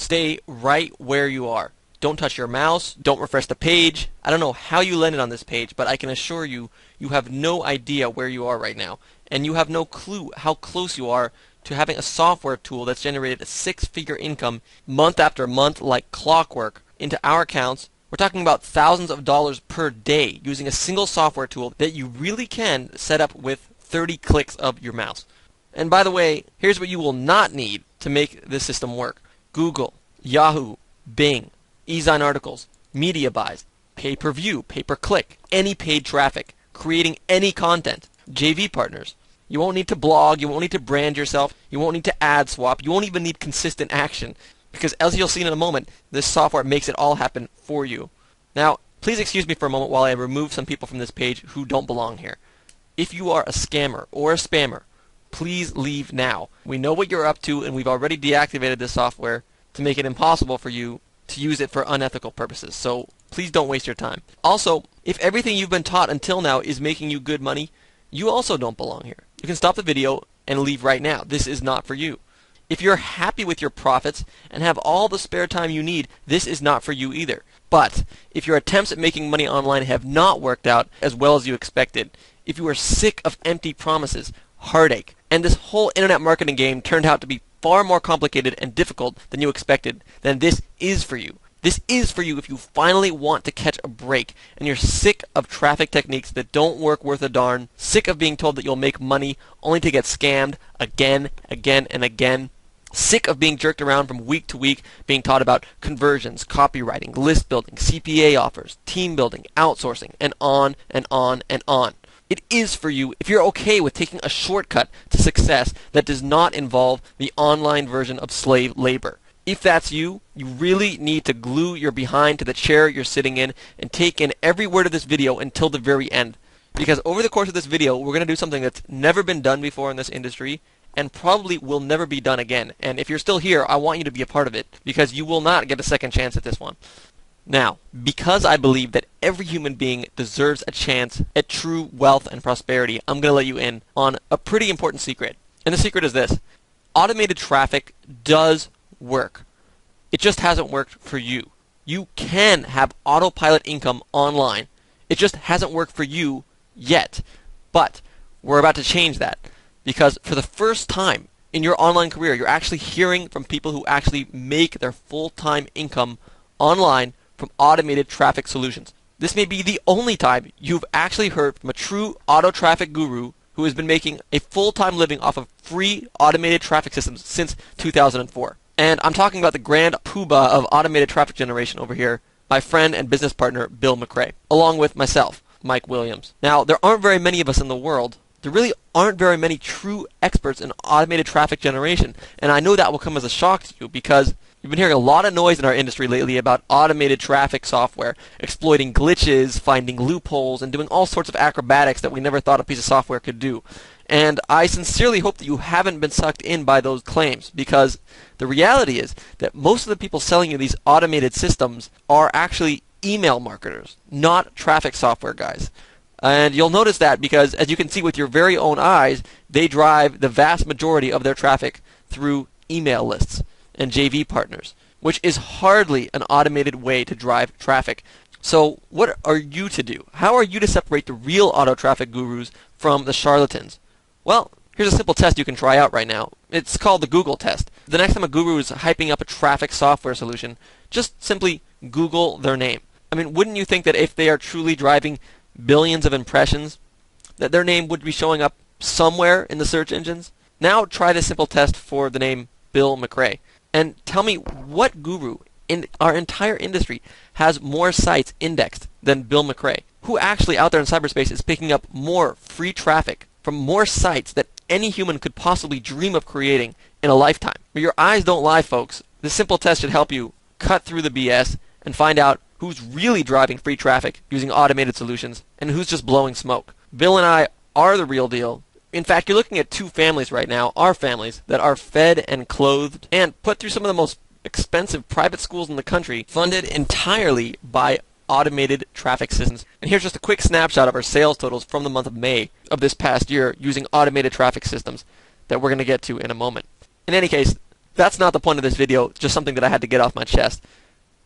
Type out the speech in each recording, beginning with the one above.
stay right where you are. Don't touch your mouse, don't refresh the page. I don't know how you landed on this page, but I can assure you, you have no idea where you are right now. And you have no clue how close you are to having a software tool that's generated a six-figure income month after month like clockwork into our accounts. We're talking about thousands of dollars per day using a single software tool that you really can set up with 30 clicks of your mouse. And by the way, here's what you will not need to make this system work. Google, Yahoo, Bing, Ezine articles, media buys, pay-per-view, pay-per-click, any paid traffic, creating any content, JV partners. You won't need to blog, you won't need to brand yourself, you won't need to ad swap, you won't even need consistent action. Because as you'll see in a moment, this software makes it all happen for you. Now, please excuse me for a moment while I remove some people from this page who don't belong here. If you are a scammer or a spammer, please leave now. We know what you're up to and we've already deactivated this software to make it impossible for you to use it for unethical purposes. So please don't waste your time. Also, if everything you've been taught until now is making you good money, you also don't belong here. You can stop the video and leave right now. This is not for you. If you're happy with your profits and have all the spare time you need, this is not for you either. But if your attempts at making money online have not worked out as well as you expected, if you are sick of empty promises, heartache, and this whole internet marketing game turned out to be far more complicated and difficult than you expected, then this is for you. This is for you if you finally want to catch a break and you're sick of traffic techniques that don't work worth a darn, sick of being told that you'll make money only to get scammed again, and again, sick of being jerked around from week to week, being taught about conversions, copywriting, list building, CPA offers, team building, outsourcing, and on and on and on. It is for you if you're okay with taking a shortcut to success that does not involve the online version of slave labor. If that's you, you really need to glue your behind to the chair you're sitting in and take in every word of this video until the very end. Because over the course of this video, we're going to do something that's never been done before in this industry and probably will never be done again. And if you're still here, I want you to be a part of it because you will not get a second chance at this one. Now, because I believe that every human being deserves a chance at true wealth and prosperity, I'm going to let you in on a pretty important secret. And the secret is this. Automated traffic does work. It just hasn't worked for you. You can have autopilot income online. It just hasn't worked for you yet. But we're about to change that because for the first time in your online career, you're actually hearing from people who actually make their full-time income online from automated traffic solutions. This may be the only time you've actually heard from a true auto traffic guru who has been making a full-time living off of free automated traffic systems since 2004. And I'm talking about the grand poobah of automated traffic generation over here, my friend and business partner, Bill McRae, along with myself, Mike Williams. Now, there aren't very many of us in the world. There really aren't very many true experts in automated traffic generation. And I know that will come as a shock to you because you've been hearing a lot of noise in our industry lately about automated traffic software, exploiting glitches, finding loopholes, and doing all sorts of acrobatics that we never thought a piece of software could do. And I sincerely hope that you haven't been sucked in by those claims because the reality is that most of the people selling you these automated systems are actually email marketers, not traffic software guys. And you'll notice that because, as you can see with your very own eyes, they drive the vast majority of their traffic through email lists and JV partners, which is hardly an automated way to drive traffic. So what are you to do? How are you to separate the real auto traffic gurus from the charlatans? Well, here's a simple test you can try out right now. It's called the Google test. The next time a guru is hyping up a traffic software solution, just simply Google their name. I mean, wouldn't you think that if they are truly driving billions of impressions, that their name would be showing up somewhere in the search engines? Now try this simple test for the name Bill McRae. And tell me what guru in our entire industry has more sites indexed than Bill McRae? Who actually out there in cyberspace is picking up more free traffic from more sites that any human could possibly dream of creating in a lifetime? But your eyes don't lie, folks. This simple test should help you cut through the BS and find out who's really driving free traffic using automated solutions and who's just blowing smoke. Bill and I are the real deal. In fact, you're looking at two families right now, our families, that are fed and clothed and put through some of the most expensive private schools in the country, funded entirely by automated traffic systems. And here's just a quick snapshot of our sales totals from the month of May of this past year using automated traffic systems that we're going to get to in a moment. In any case, that's not the point of this video, just something that I had to get off my chest.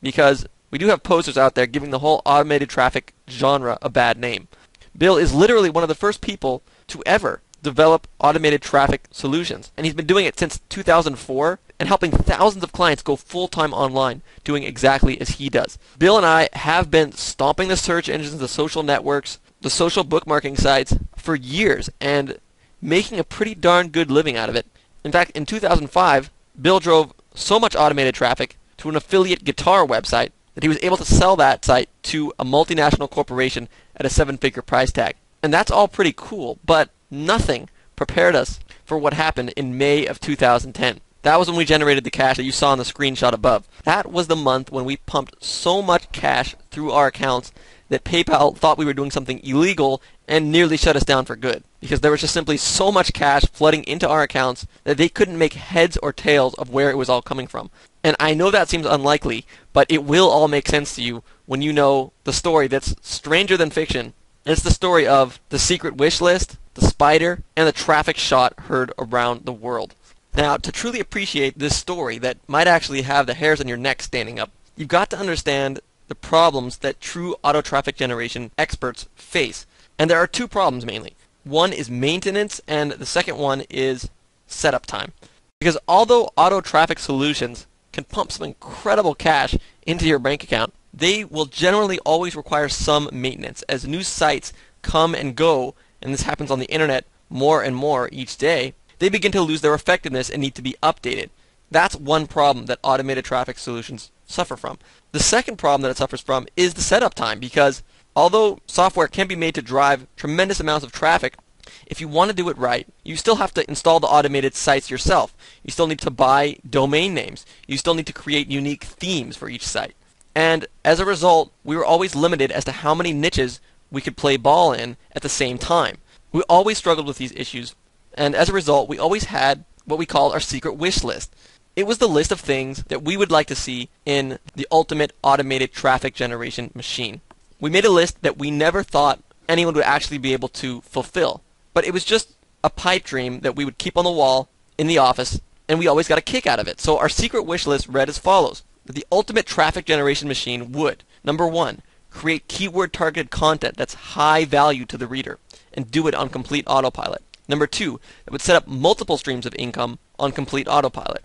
Because we do have posters out there giving the whole automated traffic genre a bad name. Bill is literally one of the first people to ever develop automated traffic solutions. And he's been doing it since 2004 and helping thousands of clients go full-time online doing exactly as he does. Bill and I have been stomping the search engines, the social networks, the social bookmarking sites for years and making a pretty darn good living out of it. In fact, in 2005, Bill drove so much automated traffic to an affiliate guitar website that he was able to sell that site to a multinational corporation at a 7-figure price tag. And that's all pretty cool, but nothing prepared us for what happened in May of 2010. That was when we generated the cash that you saw in the screenshot above. That was the month when we pumped so much cash through our accounts that PayPal thought we were doing something illegal and nearly shut us down for good. Because there was just simply so much cash flooding into our accounts that they couldn't make heads or tails of where it was all coming from. And I know that seems unlikely, but it will all make sense to you when you know the story that's stranger than fiction. And it's the story of the secret wish list, the spider, and the traffic shot heard around the world. Now, to truly appreciate this story that might actually have the hairs on your neck standing up, you've got to understand the problems that true auto traffic generation experts face. And there are two problems mainly. One is maintenance, and the second one is setup time. Because although auto traffic solutions can pump some incredible cash into your bank account, they will generally always require some maintenance. As new sites come and go, and this happens on the internet more and more each day, they begin to lose their effectiveness and need to be updated. That's one problem that automated traffic solutions suffer from. The second problem that it suffers from is the setup time, because although software can be made to drive tremendous amounts of traffic, if you want to do it right, you still have to install the automated sites yourself. You still need to buy domain names. You still need to create unique themes for each site. And as a result, we were always limited as to how many niches we could play ball in at the same time. We always struggled with these issues, and as a result, we always had what we called our secret wish list. It was the list of things that we would like to see in the ultimate automated traffic generation machine. We made a list that we never thought anyone would actually be able to fulfill, but it was just a pipe dream that we would keep on the wall in the office, and we always got a kick out of it. So our secret wish list read as follows. The ultimate traffic generation machine would, number one, create keyword targeted content that's high value to the reader and do it on complete autopilot. Number two, that would set up multiple streams of income on complete autopilot.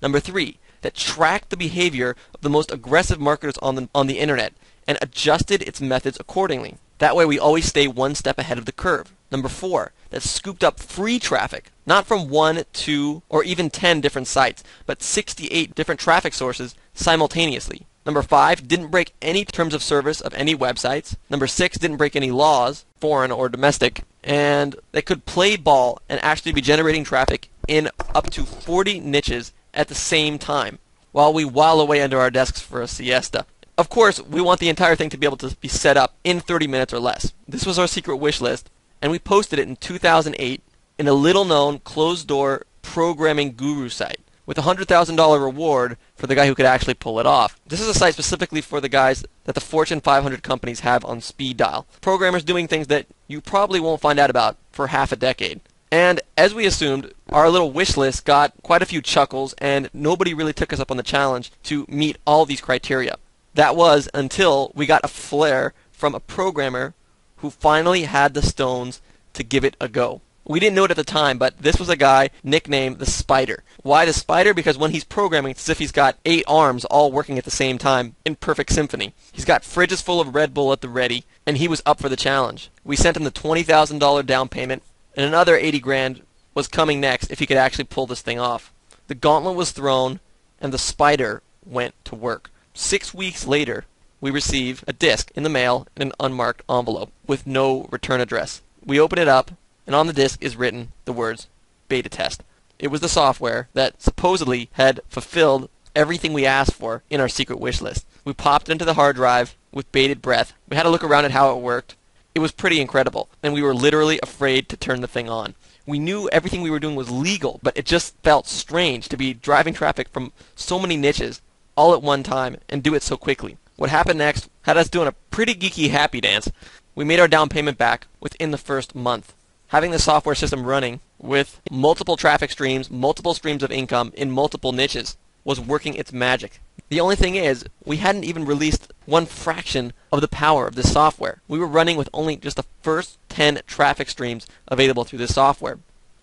Number three, that tracked the behavior of the most aggressive marketers on the internet and adjusted its methods accordingly. That way we always stay one step ahead of the curve. Number four, that scooped up free traffic, not from 1, 2, or even 10 different sites, but 68 different traffic sources simultaneously. Number five, didn't break any terms of service of any websites. Number six, didn't break any laws, foreign or domestic. And they could play ball and actually be generating traffic in up to 40 niches at the same time while we while away under our desks for a siesta. Of course, we want the entire thing to be able to be set up in 30 minutes or less. This was our secret wish list, and we posted it in 2008 in a little-known closed-door programming guru site with a $100,000 reward for the guy who could actually pull it off. This is a site specifically for the guys that the Fortune 500 companies have on speed dial. Programmers doing things that you probably won't find out about for half a decade. And as we assumed, our little wish list got quite a few chuckles, and nobody really took us up on the challenge to meet all these criteria. That was until we got a flare from a programmer who finally had the stones to give it a go. We didn't know it at the time, but this was a guy nicknamed the Spider. Why the Spider? Because when he's programming, it's as if he's got 8 arms all working at the same time in perfect symphony. He's got fridges full of Red Bull at the ready, and he was up for the challenge. We sent him the $20,000 down payment, and another 80 grand was coming next if he could actually pull this thing off. The gauntlet was thrown, and the Spider went to work. 6 weeks later, we receive a disc in the mail in an unmarked envelope with no return address. We open it up, and on the disc is written the words, beta test. It was the software that supposedly had fulfilled everything we asked for in our secret wish list. We popped it into the hard drive with bated breath. We had a look around at how it worked. It was pretty incredible, and we were literally afraid to turn the thing on. We knew everything we were doing was legal, but it just felt strange to be driving traffic from so many niches all at one time and do it so quickly. What happened next had us doing a pretty geeky happy dance. We made our down payment back within the first month. Having the software system running with multiple traffic streams, multiple streams of income in multiple niches, was working its magic. The only thing is, we hadn't even released one fraction of the power of this software. We were running with only just the first 10 traffic streams available through this software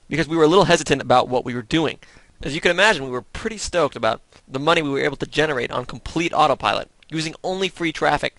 because we were a little hesitant about what we were doing. As you can imagine, we were pretty stoked about the money we were able to generate on complete autopilot using only free traffic.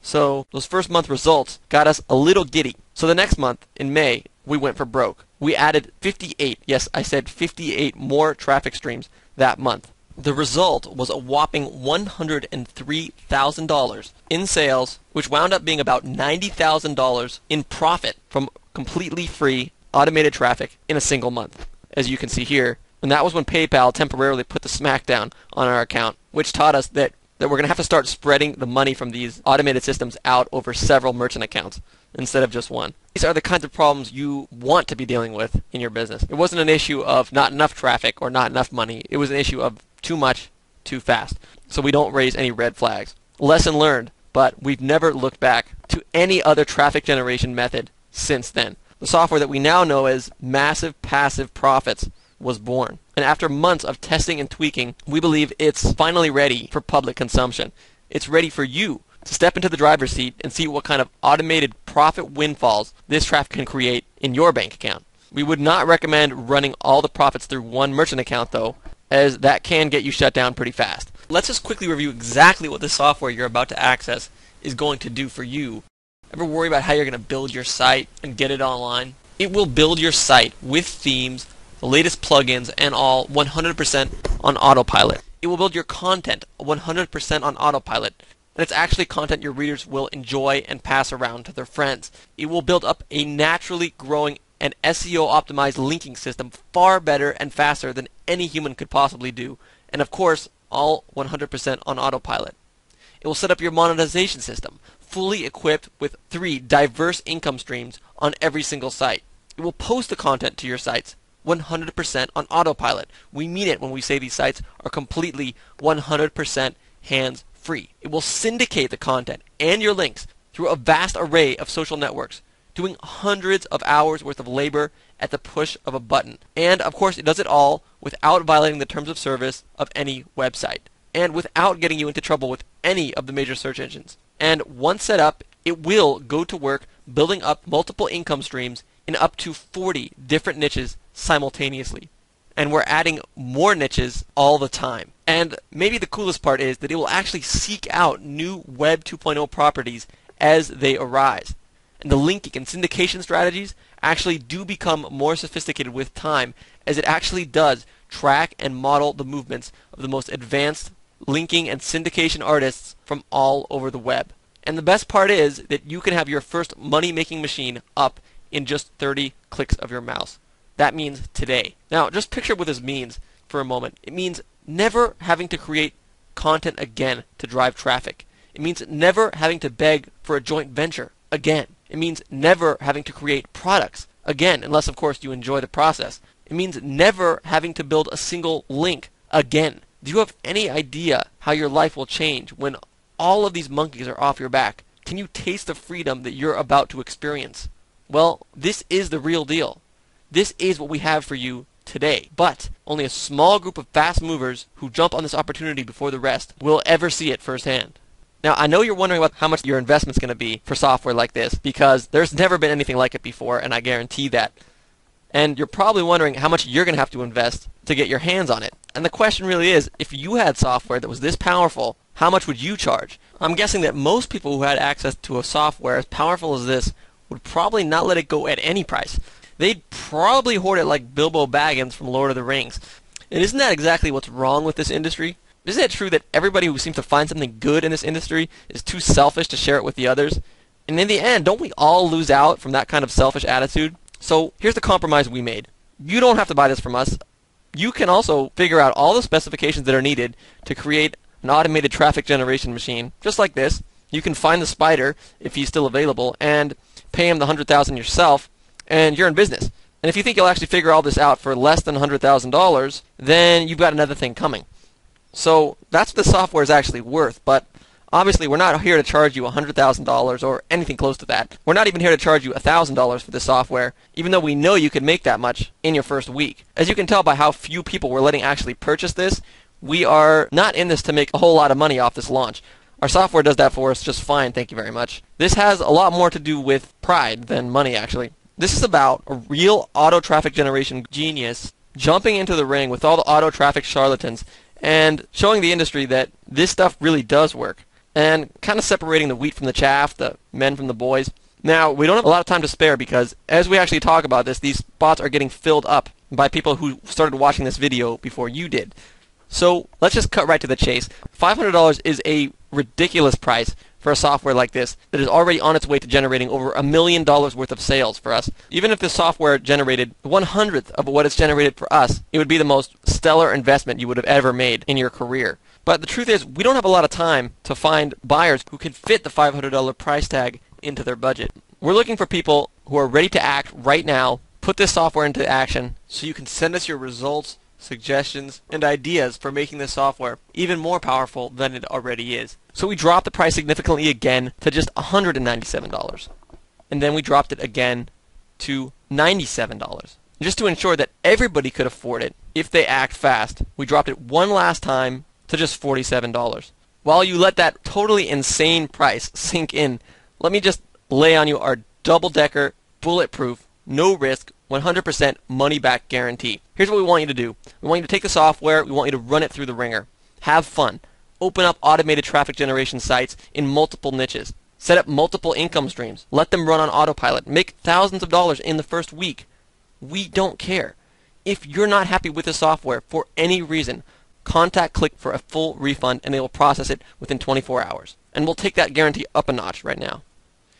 So those first month results got us a little giddy. So the next month, in May, we went for broke. We added 58, yes, I said 58 more traffic streams that month. The result was a whopping $103,000 in sales, which wound up being about $90,000 in profit from completely free automated traffic in a single month, as you can see here. And that was when PayPal temporarily put the smackdown on our account, which taught us that we're going to have to start spreading the money from these automated systems out over several merchant accounts instead of just one. These are the kinds of problems you want to be dealing with in your business. It wasn't an issue of not enough traffic or not enough money. It was an issue of too much, too fast. So we don't raise any red flags. Lesson learned, but we've never looked back to any other traffic generation method since then. The software that we now know as Massive Passive Profits was born. And after months of testing and tweaking, we believe it's finally ready for public consumption. It's ready for you to step into the driver's seat and see what kind of automated profit windfalls this traffic can create in your bank account. We would not recommend running all the profits through one merchant account though, as that can get you shut down pretty fast. Let's just quickly review exactly what the software you're about to access is going to do for you. Ever worry about how you're going to build your site and get it online? It will build your site with themes, the latest plugins, and all 100% on autopilot. It will build your content 100% on autopilot, and it's actually content your readers will enjoy and pass around to their friends. It will build up a naturally growing and SEO optimized linking system far better and faster than any human could possibly do, and of course, all 100% on autopilot. It will set up your monetization system, fully equipped with 3 diverse income streams on every single site. It will post the content to your sites 100% on autopilot. We mean it when we say these sites are completely 100% hands-free. It will syndicate the content and your links through a vast array of social networks, doing hundreds of hours worth of labor at the push of a button. And of course, it does it all without violating the terms of service of any website, and without getting you into trouble with any of the major search engines. And once set up, it will go to work building up multiple income streams in up to 40 different niches simultaneously. And we're adding more niches all the time. And maybe the coolest part is that it will actually seek out new Web 2.0 properties as they arise. And the linking and syndication strategies actually do become more sophisticated with time, as it actually does track and model the movements of the most advanced linking and syndication artists from all over the web. And the best part is that you can have your first money-making machine up in just 30 clicks of your mouse. That means today. Now, just picture what this means for a moment. It means never having to create content again to drive traffic. It means never having to beg for a joint venture again. It means never having to create products again, unless of course you enjoy the process. It means never having to build a single link again. Do you have any idea how your life will change when all of these monkeys are off your back? Can you taste the freedom that you're about to experience? Well, this is the real deal. This is what we have for you today. But only a small group of fast movers who jump on this opportunity before the rest will ever see it firsthand. Now, I know you're wondering about how much your investment's going to be for software like this, because there's never been anything like it before, and I guarantee that. And you're probably wondering how much you're going to have to invest to get your hands on it. And the question really is, if you had software that was this powerful, how much would you charge? I'm guessing that most people who had access to a software as powerful as this would probably not let it go at any price. They'd probably hoard it like Bilbo Baggins from Lord of the Rings. And isn't that exactly what's wrong with this industry? Isn't it true that everybody who seems to find something good in this industry is too selfish to share it with the others? And in the end, don't we all lose out from that kind of selfish attitude? So here's the compromise we made. You don't have to buy this from us. You can also figure out all the specifications that are needed to create an automated traffic generation machine, just like this. You can find the spider, if he's still available, and pay him the $100,000 yourself, and you're in business. And if you think you'll actually figure all this out for less than $100,000, then you've got another thing coming. So that's what the software is actually worth, but Obviously, we're not here to charge you $100,000 or anything close to that. We're not even here to charge you $1,000 for this software, even though we know you could make that much in your first week. As you can tell by how few people we're letting actually purchase this, we are not in this to make a whole lot of money off this launch. Our software does that for us just fine, thank you very much. This has a lot more to do with pride than money, actually. This is about a real auto traffic generation genius jumping into the ring with all the auto traffic charlatans and showing the industry that this stuff really does work, and kind of separating the wheat from the chaff, the men from the boys. Now, we don't have a lot of time to spare because as we actually talk about this, these spots are getting filled up by people who started watching this video before you did. So let's just cut right to the chase. $500 is a ridiculous price for a software like this that is already on its way to generating over $1 million worth of sales for us. Even if this software generated 1/100th of what it's generated for us, it would be the most stellar investment you would have ever made in your career. But the truth is, we don't have a lot of time to find buyers who can fit the $500 price tag into their budget. We're looking for people who are ready to act right now, put this software into action, so you can send us your results, suggestions, and ideas for making this software even more powerful than it already is. So we dropped the price significantly again to just $197. And then we dropped it again to $97. Just to ensure that everybody could afford it if they act fast, we dropped it one last time to just $47. While you let that totally insane price sink in, let me just lay on you our double-decker, bulletproof, no risk, 100% money-back guarantee. Here's what we want you to do. We want you to take the software, we want you to run it through the ringer. Have fun. Open up automated traffic generation sites in multiple niches. Set up multiple income streams. Let them run on autopilot. Make thousands of dollars in the first week. We don't care. If you're not happy with the software for any reason, contact Click for a full refund and they will process it within 24 hours. And we'll take that guarantee up a notch right now.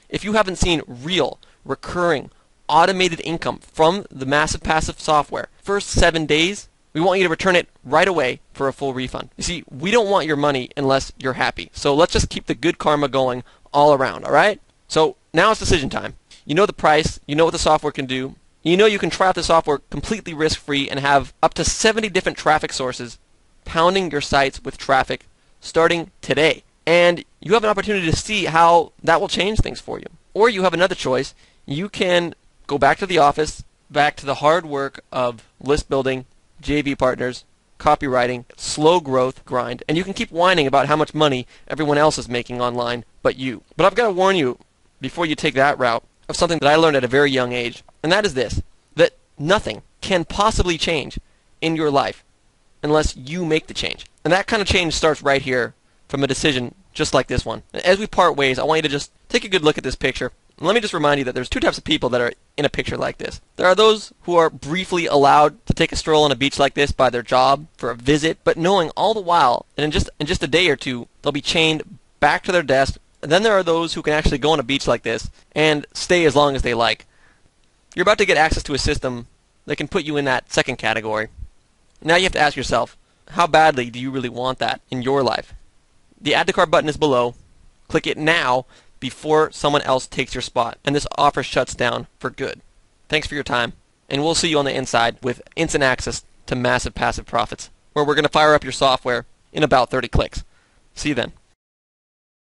If you haven't seen real, recurring, automated income from the Massive Passive software first 7 days, we want you to return it right away for a full refund. You see, we don't want your money unless you're happy. So let's just keep the good karma going all around, all right? So now it's decision time. You know the price, you know what the software can do, you know you can try out the software completely risk-free and have up to 70 different traffic sources pounding your sites with traffic starting today. And you have an opportunity to see how that will change things for you. Or you have another choice. You can go back to the office, back to the hard work of list building, JV partners, copywriting, slow growth grind, and you can keep whining about how much money everyone else is making online but you. But I've got to warn you, before you take that route, of something that I learned at a very young age, and that is this, that nothing can possibly change in your life unless you make the change. And that kind of change starts right here from a decision just like this one. As we part ways, I want you to just take a good look at this picture. And let me just remind you that there's two types of people that are in a picture like this. There are those who are briefly allowed to take a stroll on a beach like this by their job for a visit, but knowing all the while, and in just a day or two, they'll be chained back to their desk. And then there are those who can actually go on a beach like this and stay as long as they like. You're about to get access to a system that can put you in that second category. Now you have to ask yourself, how badly do you really want that in your life? The Add to Cart button is below. Click it now before someone else takes your spot, and this offer shuts down for good. Thanks for your time, and we'll see you on the inside with instant access to Massive Passive Profits, where we're going to fire up your software in about 30 clicks. See you then.